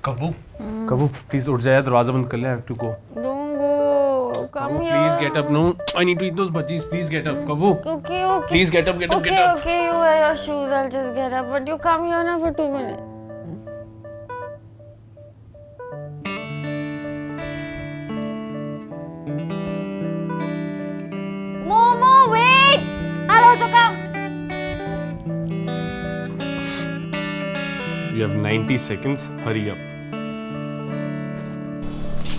कबू प्लीज उठ जाए, दरवाजा बंद कर ले, I have to go. Don't go. Come here. Please get up. No, I need to eat those bhajis. Please get up. Kavu. Okay. Please get up, get up, Okay, get up. okay. You wear your shoes. I'll just get up. But you come here now for 2 minutes. Momo, wait! I'll also come. You have 90 seconds. Hurry up.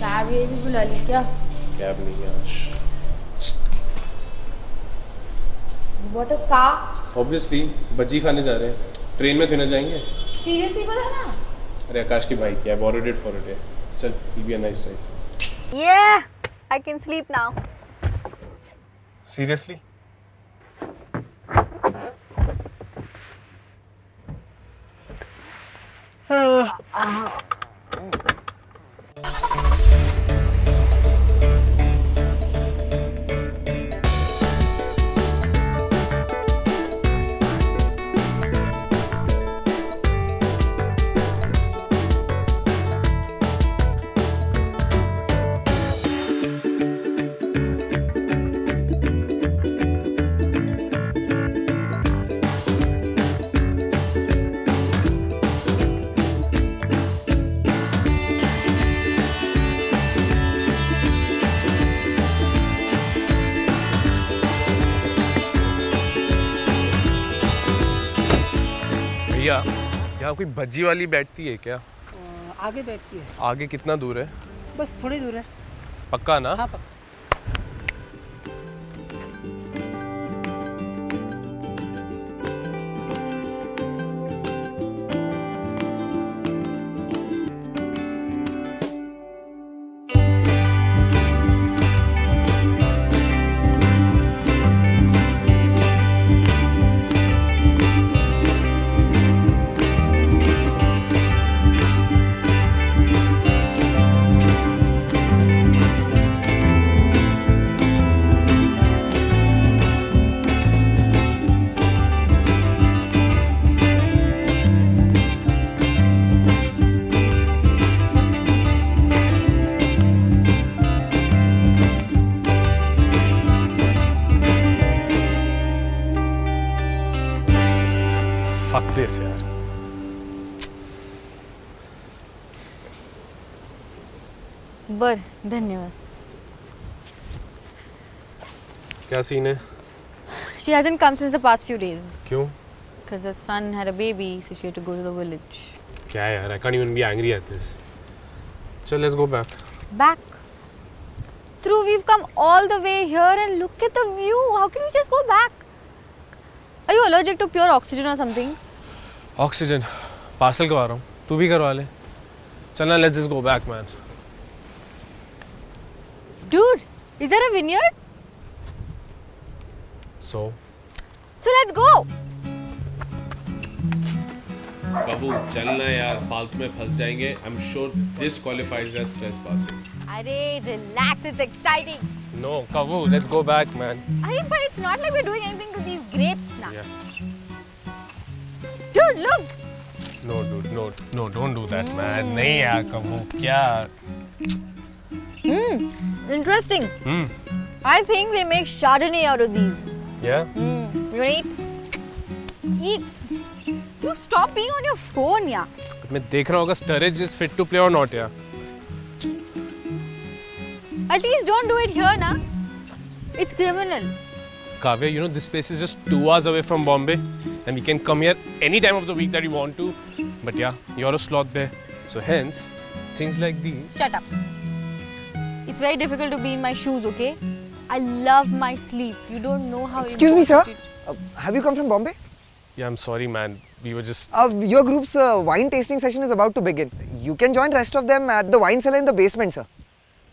Cab ये भी बुला ली क्या? Cab नहीं है। What a car. Obviously, बज्जी खाने जा रहे हैं। ट्रेन में तो ना जाएंगे। Seriously बोला ना? अरे आकाश की बाइक है, borrowed it for a day. चल, it'll be a nice drive. Yeah, I can sleep now. Seriously? भैया, यहाँ कोई भज्जी वाली बैठती है क्या? आगे बैठती है। आगे कितना दूर है? बस थोड़ी दूर है। पक्का ना? हाँ पक्का। Fuck this यार। बर धन्यवाद। क्या सीन है? She hasn't come since the past few days. क्यों? Because her son had a baby, so she had to go to the village. क्या है यार? I can't even be angry at this. चल, let's go back. Back? Through, we've come all the way here and look at the view. How can we just go back? Are you allergic to pure oxygen or something? Oxygen. Parcel करवा रहा हूँ। तू भी करवा ले। चलना, let's just go back, man. Dude, is there a vineyard? So let's go. बाबू चलना यार, फालतू में फंस जाएंगे। I'm sure this qualifies as trespassing. Arey, relax. It's exciting. No, Kavu, let's go back, man. Arey, but it's not like we're doing anything to these grapes now. Yeah. Dude, look. No, dude, no, don't do that, man. नहीं यार, Kavu, क्या? Interesting. I think they make Chardonnay out of these. Yeah? You wanna eat? Eat. You stop being on your phone, yeah. मैं देख रहा होगा storage is fit to play or not, yeah. At least don't do it here, na. It's criminal. Kavya, you know this place is just 2 hours away from Bombay, and we can come here any time of the week that we want to. But yeah, you're a sloth bear, so hence things like these. Shut up. It's very difficult to be in my shoes, okay? I love my sleep. You don't know how. Excuse me, sir. important it- Have you come from Bombay? Yeah, I'm sorry, man. We were just. Your group's wine tasting session is about to begin. You can join rest of them at the wine cellar in the basement, sir.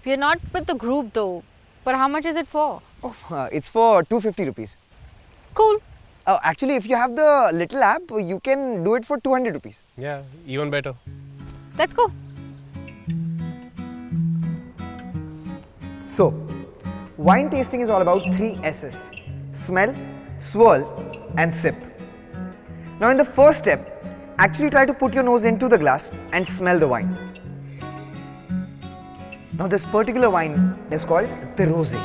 We're not with the group though. But how much is it for? Oh, it's for 250 rupees. Cool. Actually, if you have the little app, you can do it for 200 rupees. Yeah, even better. Let's go. So, wine tasting is all about 3 S's: smell, swirl, and sip. Now, in the first step, actually try to put your nose into the glass and smell the wine. Now this particular wine is called the rosé,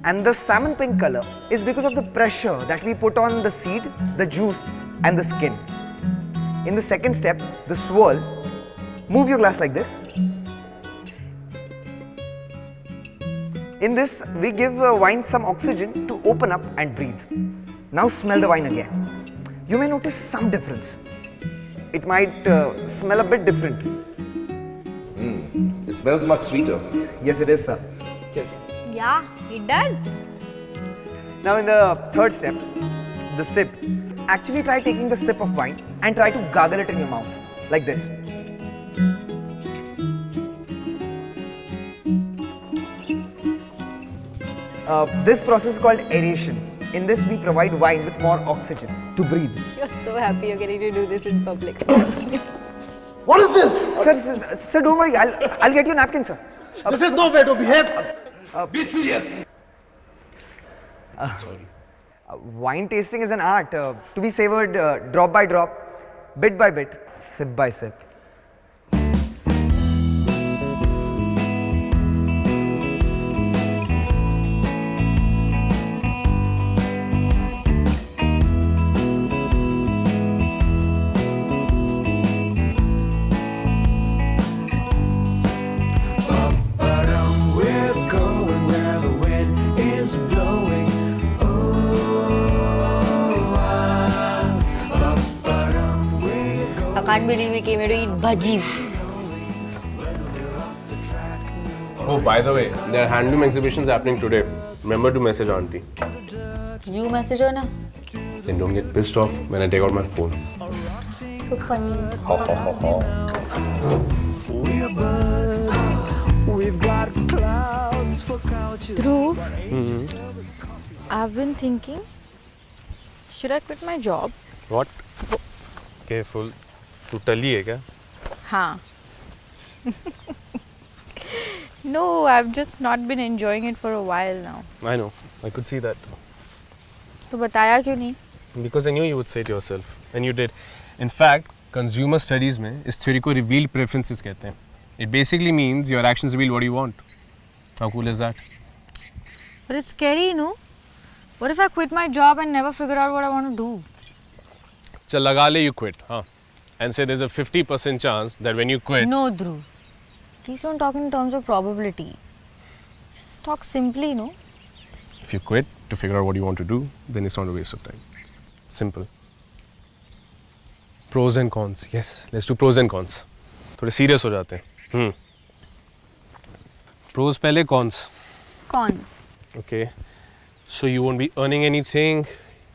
and the salmon pink color is because of the pressure that we put on the seed, the juice and the skin. In the second step, the swirl, move your glass like this. In this, we give wine some oxygen to open up and breathe. Now smell the wine again. You may notice some difference. It might smell a bit different. It smells much sweeter. Yes, it is, sir. Cheers. Yeah, it does. Now in the third step, the sip. Actually try taking the sip of wine and try to gargle it in your mouth, like this. This process is called aeration. In this we provide wine with more oxygen to breathe. You're so happy you're getting to do this in public. What is this? Sir, don't worry, I'll get you a napkin, sir. This is no way to behave. Be serious. Wine tasting is an art to be savored drop by drop, bit by bit, sip by sip. We're going where the wind is blowing. I can't believe we came here to eat bhajis. Oh, by the way, there are handloom exhibitions happening today. Remember to message auntie. You message her na? Then don't get pissed off when I take out my phone. So funny. We're buzzed. We've got clouds for couches. Dhruv, I've been thinking, should I quit my job? What? Careful. तू टली है क्या? हाँ. No, I've just not been enjoying it for a while now. I know. I could see that. तो बताया क्यों नहीं? Because I knew you would say it yourself. And you did. In fact, consumer studies में इस theory को revealed preferences कहते हैं. It basically means your actions reveal what you want. How cool is that? But it's scary, no? What if I quit my job and never figure out what I want to do? चल लगा ले you quit, huh? And say there's a 50% chance that when you quit. No, Dhruv. Please don't talk in terms of probability. Just talk simply, no? If you quit to figure out what you want to do, then it's not a waste of time. Simple. Pros and cons. Yes, let's do pros and cons. थोड़े serious हो जाते हैं. Pros पहले, cons. Cons. Okay. So you won't be earning anything.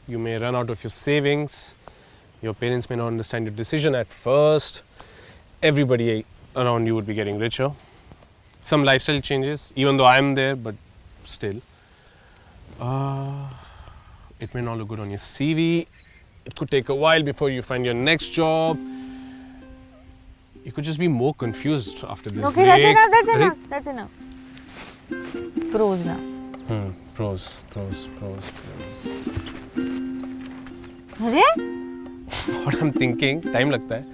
You may run out of your savings. Your parents may not understand your decision at first. Everybody around you would be getting richer. Some lifestyle changes, even though I'm there, but still. It may not look good on your CV. It could take a while before you find your next job. You could just be more confused after this Okay, break. that's enough. Break? That's enough. Pros now. Pros. अरे? What I'm thinking, time लगता है.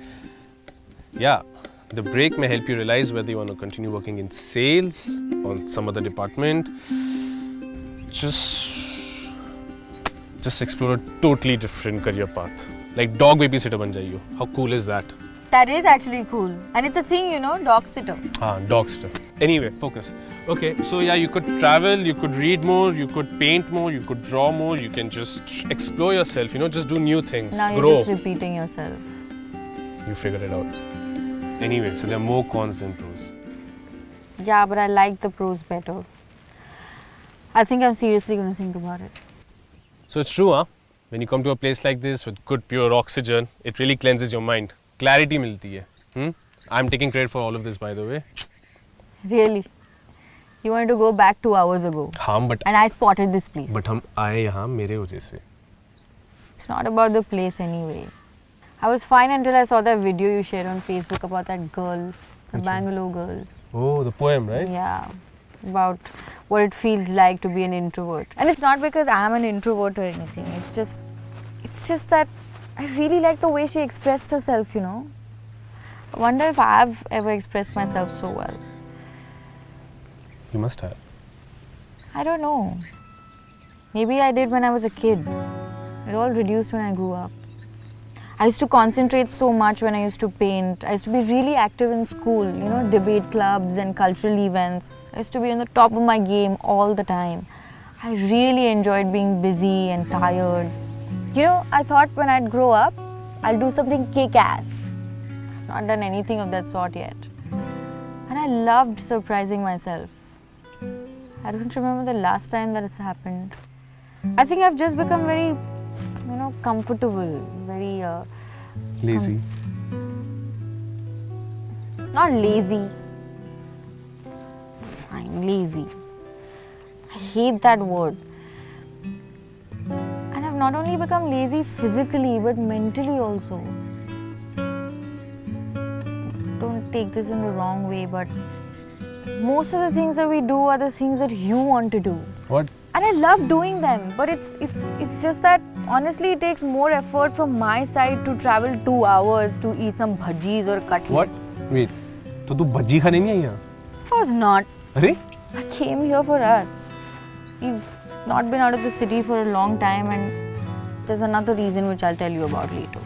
Yeah, the break may help you realize whether you want to continue working in sales or some other department. Just explore a totally different career path. Like dog babysitter बन जाइयो. How cool is that? That is actually cool. And it's a thing, you know, dog sitter. Dog sitter. Anyway, focus. Okay, so yeah, you could travel, you could read more, you could paint more, you could draw more, you can just explore yourself, you know, just do new things, Now grow. you're just repeating yourself. You figured it out. Anyway, so there are more cons than pros. Yeah, but I like the pros better. I think I'm seriously going to think about it. So it's true, huh? When you come to a place like this with good pure oxygen, it really cleanses your mind. Clarity milti hai. I'm taking credit for all of this, by the way. Really? You wanted to go back 2 hours ago. हाँ, but And I spotted this place. हम आए यहाँ मेरे वजह से. It's not about the place anyway. I was fine until I saw that video you shared on Facebook about that girl, the Bangalore girl. Oh, the poem, right? Yeah, about what it feels like to be an introvert. And it's not because I'm an introvert or anything. It's just that I really like the way she expressed herself, you know. I wonder if I've ever expressed myself so well. You must have. I don't know. Maybe I did when I was a kid. It all reduced when I grew up. I used to concentrate so much when I used to paint. I used to be really active in school, you know, debate clubs and cultural events. I used to be on the top of my game all the time. I really enjoyed being busy and tired. You know, I thought when I'd grow up, I'll do something kick-ass. Not done anything of that sort yet. And I loved surprising myself. I don't remember the last time that it's happened. I think I've just become very, you know, comfortable, very, Lazy. not lazy. Fine, lazy. I hate that word. And I've not only become lazy physically, but mentally also. Don't take this in the wrong way, but most of the things that we do are the things that you want to do. What? And I love doing them, but it's just that honestly it takes more effort from my side to travel 2 hours to eat some bhajis or cutlets. What? Wait. तो तू भज्जी खाने नहीं आई यहाँ? Of course not. अरे? I came here for us. We've not been out of the city for a long time, and there's another reason which I'll tell you about later.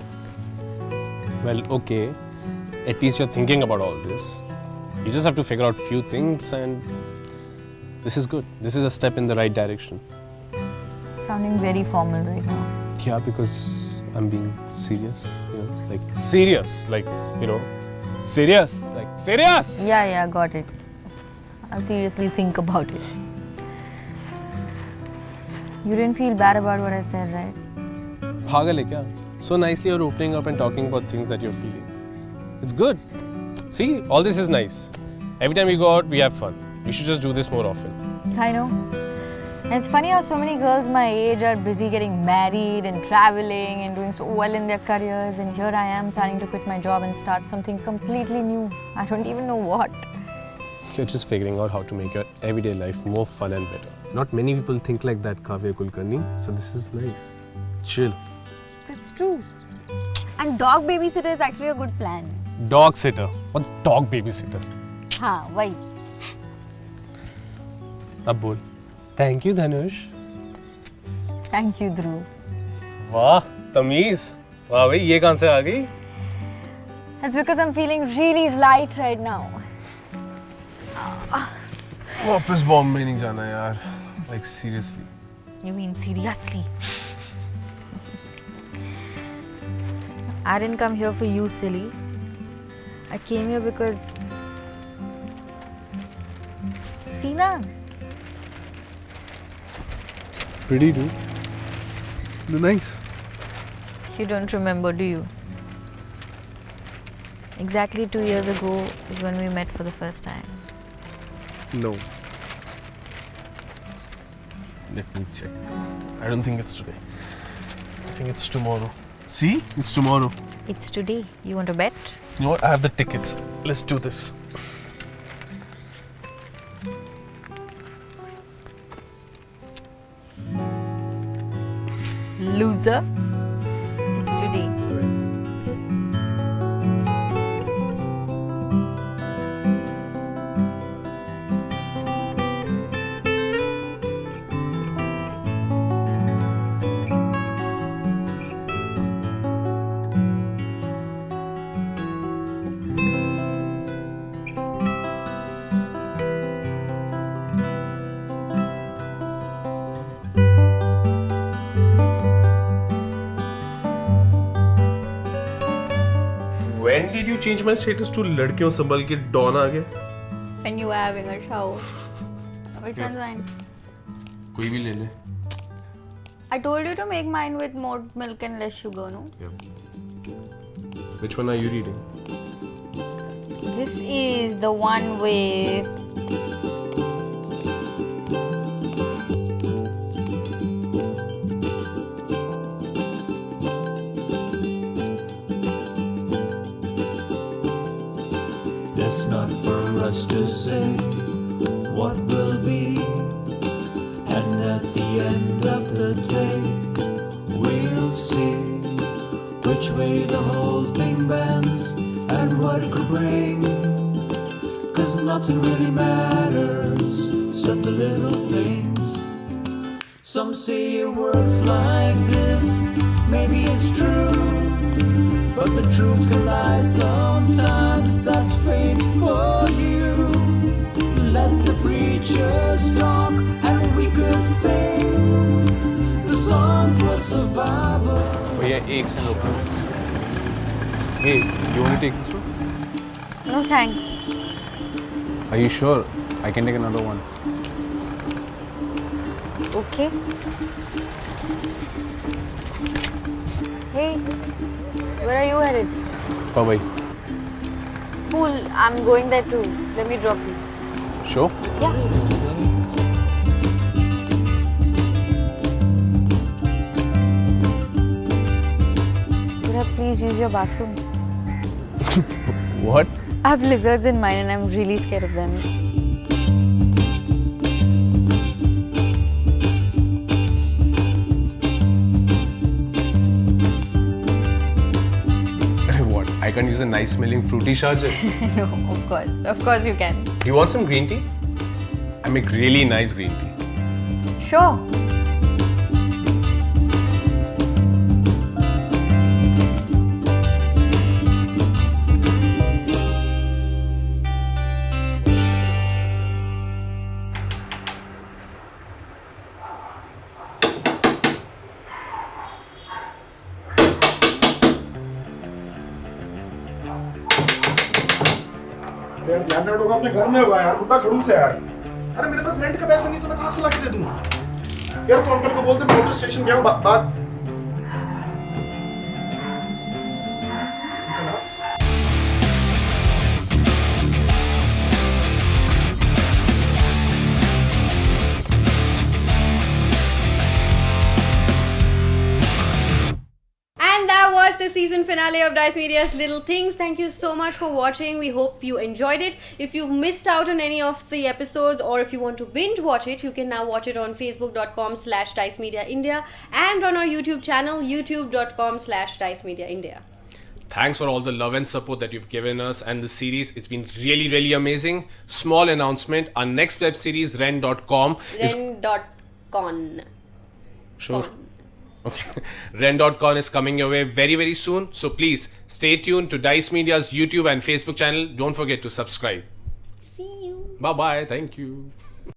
Well, okay. At least you're thinking about all this. You just have to figure out few things, and this is good. This is a step in the right direction. Sounding very formal right now. Yeah, because I'm being serious. You know, like serious, like serious, like serious. Yeah, got it. I'll seriously think about it. You didn't feel bad about what I said, right? पागल है क्या? So nicely you're opening up and talking about things that you're feeling. It's good. See, all this is nice. Every time we go out, we have fun. We should just do this more often. I know. And it's funny how so many girls my age are busy getting married and traveling and doing so well in their careers, and here I am planning to quit my job and start something completely new. I don't even know what. You're just figuring out how to make your everyday life more fun and better. Not many people think like that, Kavya Kulkarni. So this is nice. Chill. That's true. And dog babysitter is actually a good plan. Dog sitter. What's dog babysitter? हाँ वही. अब बोल. Thank you, Dhanush. Thank you, Dhruv. वाह, तमीज. वाह भाई, ये कहाँ से आ गई? That's because I'm feeling really light right now. वापस बॉम्बे नहीं जाना यार. Like seriously. You mean seriously? I didn't come here for you, silly. I came here because... Seena. Pretty dude. They're nice. You don't remember, do you? Exactly 2 years ago is when we met for the first time. No. Let me check. I don't think it's today. I think it's tomorrow. See? It's tomorrow. It's today. You want to bet? You know what? I have the tickets. Let's do this. Loser. It's today. When did you change my status to लड़कियों संभल के don आ गया? When you were having a shower. Which one's mine? कोई भी ले ले. I told you to make mine with more milk and less sugar, no? Yeah. Which one are you reading? This is the one with... It's not for us to say what will be, and at the end of the day, we'll see which way the whole thing bends and what it could bring. 'Cause nothing really matters except the little things. Some say it works like this, maybe it's true, but the truth can lie sometimes, that's fate for you. Let the preachers talk and we could sing the song for survival. भैया एक से लो. Hey, you want to take this one? No thanks. Are you sure? I can take another one. Okay. Hey, where are you headed? Bye. Cool, I'm going there too. Let me drop you. Sure? Yeah. Could I please use your bathroom? What? I have lizards in mine and I'm really scared of them. What? I can't use a nice smelling fruity charger. No, of course. Of course you can. You want some green tea? I make really nice green tea. Sure. यार ध्यान रखो अपने घर में होगा यार, बुड्ढा खड़ूस है यार। अरे मेरे पास रेंट का पैसा नहीं तो मैं कहाँ से ला के दे दूँ यार। तो अंकल को बोलते मैं मोटर स्टेशन गया हूँ बात। And that was the season finale of Dice Media's Little Things. Thank you so much for watching. We hope you enjoyed it. If you've missed out on any of the episodes or if you want to binge watch it, you can now watch it on facebook.com/Dice Media India and on our YouTube channel, youtube.com/Dice Media India. Thanks for all the love and support that you've given us and the series. It's been really, really amazing. Small announcement. Our next web series, Ren.com, is... Ren.con. Sure. Okay. Ren.con is coming your way very, very soon. So please stay tuned to Dice Media's YouTube and Facebook channel. Don't forget to subscribe. See you. Bye-bye. Thank you.